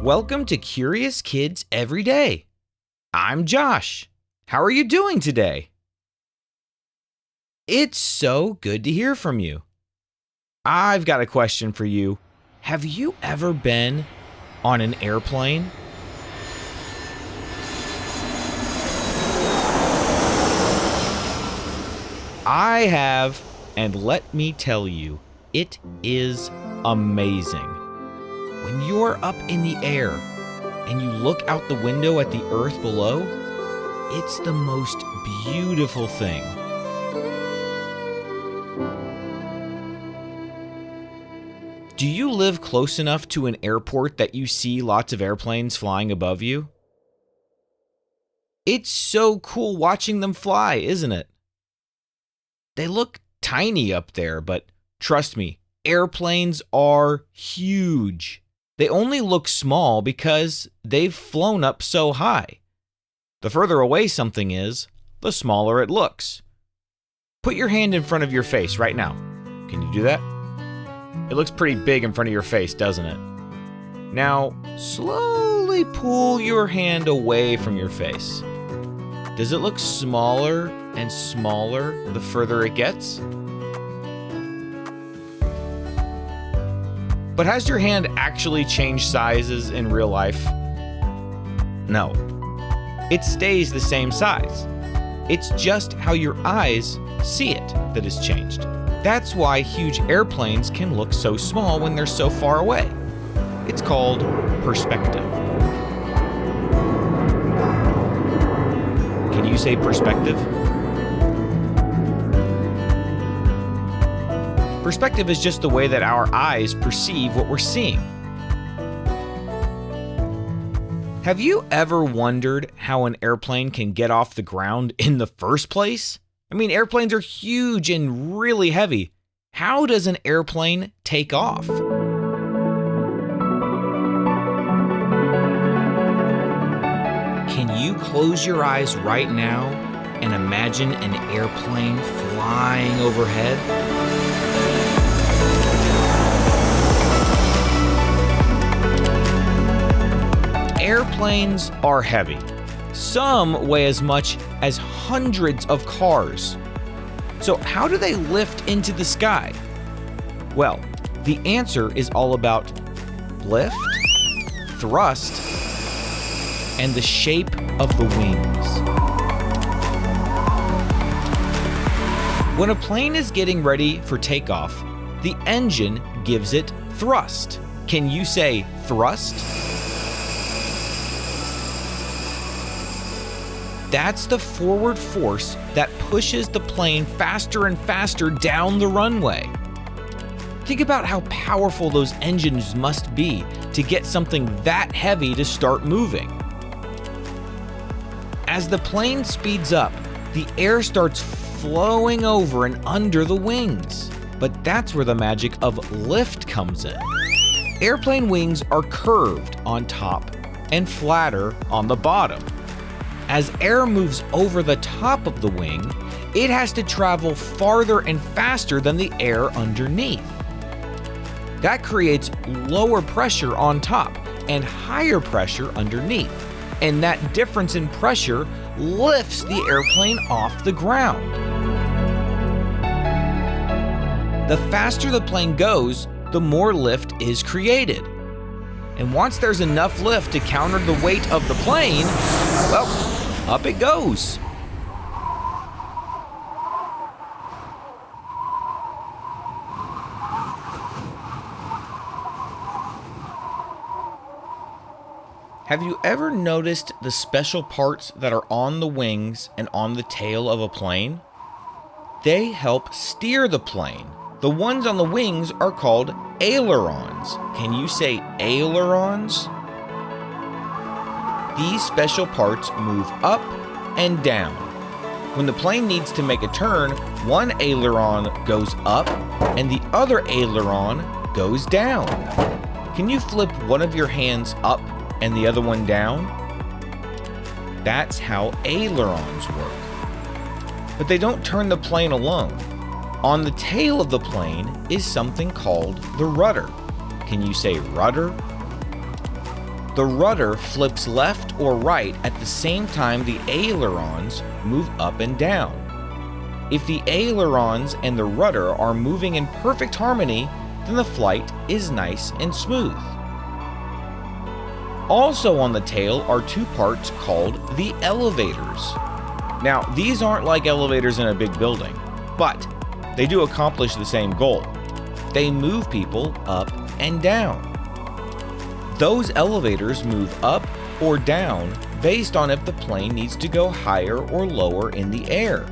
Welcome to Curious Kids Every Day. I'm Josh. How are you doing today? It's so good to hear from you. I've got a question for you. Have you ever been on an airplane? I have, and let me tell you, it is amazing. When you're up in the air and you look out the window at the earth below, it's the most beautiful thing. Do you live close enough to an airport that you see lots of airplanes flying above you? It's so cool watching them fly, isn't it? They look tiny up there, but trust me, airplanes are huge. They only look small because they've flown up so high. The further away something is, the smaller it looks. Put your hand in front of your face right now. Can you do that? It looks pretty big in front of your face, doesn't it? Now, slowly pull your hand away from your face. Does it look smaller and smaller the further it gets? But has your hand actually changed sizes in real life? No. It stays the same size. It's just how your eyes see it that has changed. That's why huge airplanes can look so small when they're so far away. It's called perspective. Can you say perspective? Perspective is just the way that our eyes perceive what we're seeing. Have you ever wondered how an airplane can get off the ground in the first place? I mean, airplanes are huge and really heavy. How does an airplane take off? Can you close your eyes right now and imagine an airplane flying overhead? Airplanes are heavy. Some weigh as much as hundreds of cars. So how do they lift into the sky? Well, the answer is all about lift, thrust, and the shape of the wings. When a plane is getting ready for takeoff, the engine gives it thrust. Can you say thrust? That's the forward force that pushes the plane faster and faster down the runway. Think about how powerful those engines must be to get something that heavy to start moving. As the plane speeds up, the air starts flowing over and under the wings. But that's where the magic of lift comes in. Airplane wings are curved on top and flatter on the bottom. As air moves over the top of the wing, it has to travel farther and faster than the air underneath. That creates lower pressure on top and higher pressure underneath. And that difference in pressure lifts the airplane off the ground. The faster the plane goes, the more lift is created. And once there's enough lift to counter the weight of the plane, well, up it goes. Have you ever noticed the special parts that are on the wings and on the tail of a plane? They help steer the plane. The ones on the wings are called ailerons. Can you say ailerons? These special parts move up and down. When the plane needs to make a turn, one aileron goes up and the other aileron goes down. Can you flip one of your hands up and the other one down? That's how ailerons work. But they don't turn the plane alone. On the tail of the plane is something called the rudder. Can you say rudder? The rudder flips left or right at the same time the ailerons move up and down. If the ailerons and the rudder are moving in perfect harmony, then the flight is nice and smooth. Also on the tail are two parts called the elevators. Now, these aren't like elevators in a big building, but they do accomplish the same goal. They move people up and down. Those elevators move up or down based on if the plane needs to go higher or lower in the air.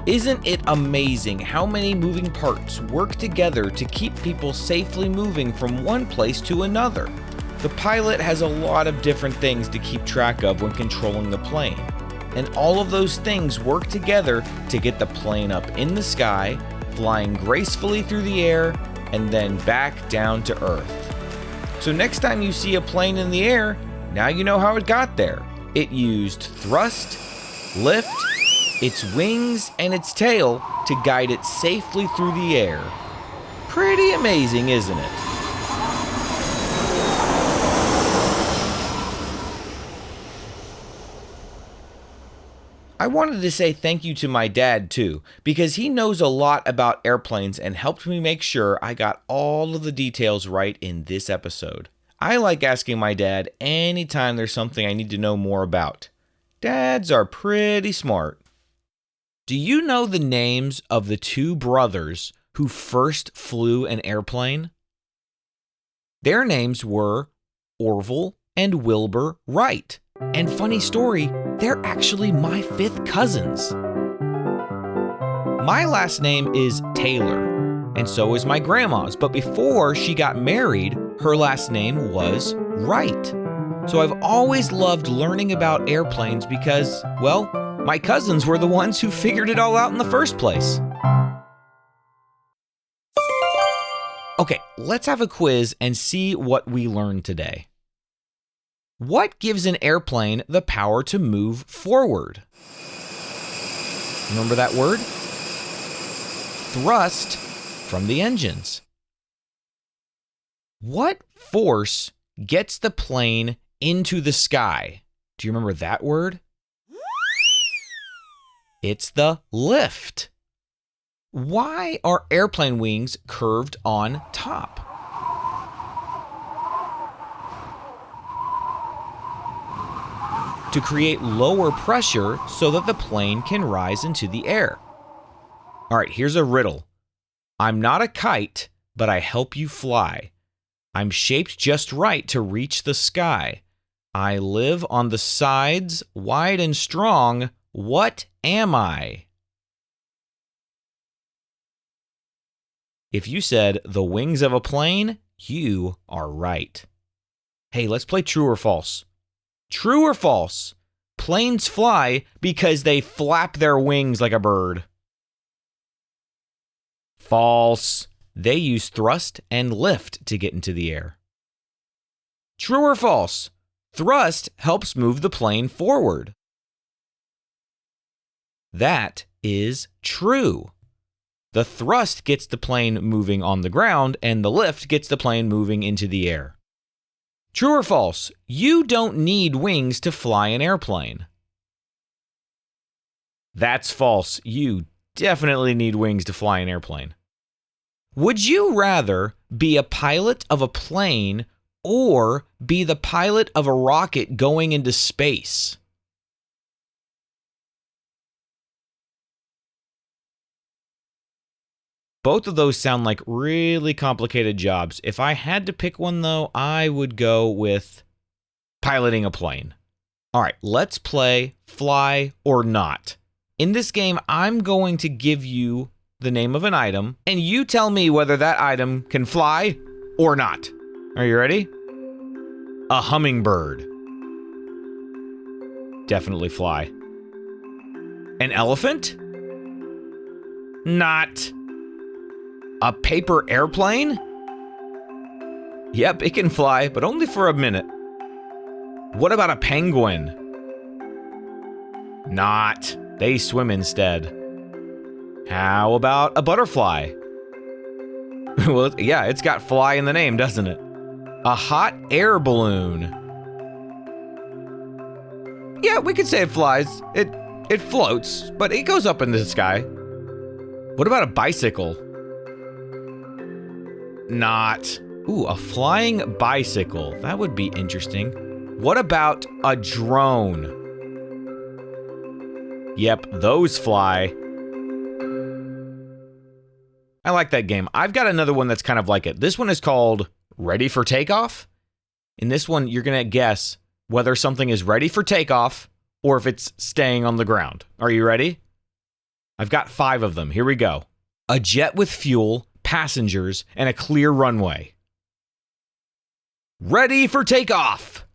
Isn't it amazing how many moving parts work together to keep people safely moving from one place to another? The pilot has a lot of different things to keep track of when controlling the plane, and all of those things work together to get the plane up in the sky, flying gracefully through the air, and then back down to Earth. So next time you see a plane in the air, now you know how it got there. It used thrust, lift, its wings, and its tail to guide it safely through the air. Pretty amazing, isn't it? I wanted to say thank you to my dad too, because he knows a lot about airplanes and helped me make sure I got all of the details right in this episode. I like asking my dad anytime there's something I need to know more about. Dads are pretty smart. Do you know the names of the two brothers who first flew an airplane? Their names were Orville and Wilbur Wright. And funny story, they're actually my fifth cousins. My last name is Taylor, and so is my grandma's, but before she got married, her last name was Wright. So I've always loved learning about airplanes because, well, my cousins were the ones who figured it all out in the first place. Okay, let's have a quiz and see what we learned today. What gives an airplane the power to move forward? Remember that word? Thrust from the engines. What force gets the plane into the sky? Do you remember that word? It's the lift. Why are airplane wings curved on top? To create lower pressure so that the plane can rise into the air. All right, here's a riddle. I'm not a kite, but I help you fly. I'm shaped just right to reach the sky. I live on the sides, wide and strong. What am I? If you said the wings of a plane, you are right. Hey, let's play true or false. True or false? Planes fly because they flap their wings like a bird. False. They use thrust and lift to get into the air. True or false? Thrust helps move the plane forward. That is true. The thrust gets the plane moving on the ground, and the lift gets the plane moving into the air. True or false? You don't need wings to fly an airplane. That's false. You definitely need wings to fly an airplane. Would you rather be a pilot of a plane or be the pilot of a rocket going into space? Both of those sound like really complicated jobs. If I had to pick one, though, I would go with piloting a plane. All right, let's play Fly or Not. In this game, I'm going to give you the name of an item, and you tell me whether that item can fly or not. Are you ready? A hummingbird. Definitely fly. An elephant? Not. A paper airplane? Yep, it can fly, but only for a minute. What about a penguin? Not. They swim instead. How about a butterfly? Well, yeah, it's got fly in the name, doesn't it? A hot air balloon. Yeah, we could say it flies. It floats, but it goes up in the sky. What about a bicycle? Not. Ooh, a flying bicycle. That would be interesting. What about a drone? Yep, those fly. I like that game. I've got another one that's kind of like it. This one is called Ready for Takeoff. In this one, you're going to guess whether something is ready for takeoff or if it's staying on the ground. Are you ready? I've got 5 of them. Here we go. A jet with fuel, passengers, and a clear runway. Ready for takeoff.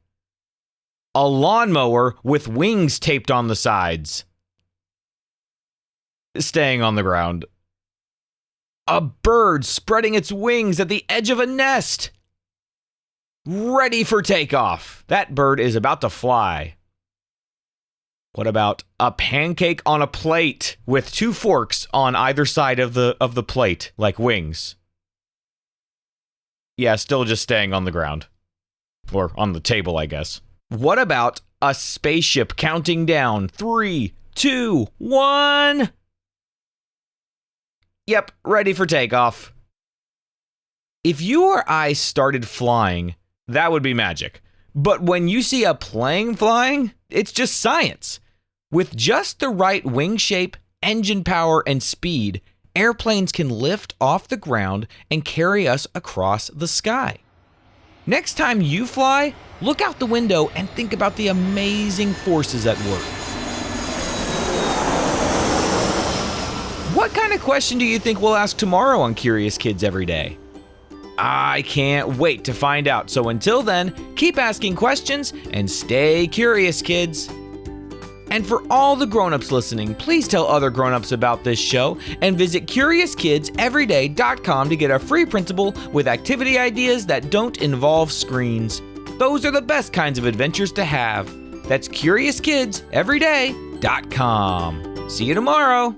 A lawnmower with wings taped on the sides. Staying on the ground. A bird spreading its wings at the edge of a nest. Ready for takeoff. That bird is about to fly. What about a pancake on a plate with 2 forks on either side of the plate, like wings? Yeah, still just staying on the ground. Or on the table, I guess. What about a spaceship counting down? 3, 2, 1. Yep, ready for takeoff. If you or I started flying, that would be magic. But when you see a plane flying, it's just science. With just the right wing shape, engine power, and speed, airplanes can lift off the ground and carry us across the sky. Next time you fly, look out the window and think about the amazing forces at work. What kind of question do you think we'll ask tomorrow on Curious Kids Every Day? I can't wait to find out. So until then, keep asking questions and stay curious, kids. And for all the grown-ups listening, please tell other grown-ups about this show and visit CuriousKidsEveryday.com to get a free printable with activity ideas that don't involve screens. Those are the best kinds of adventures to have. That's CuriousKidsEveryday.com. See you tomorrow.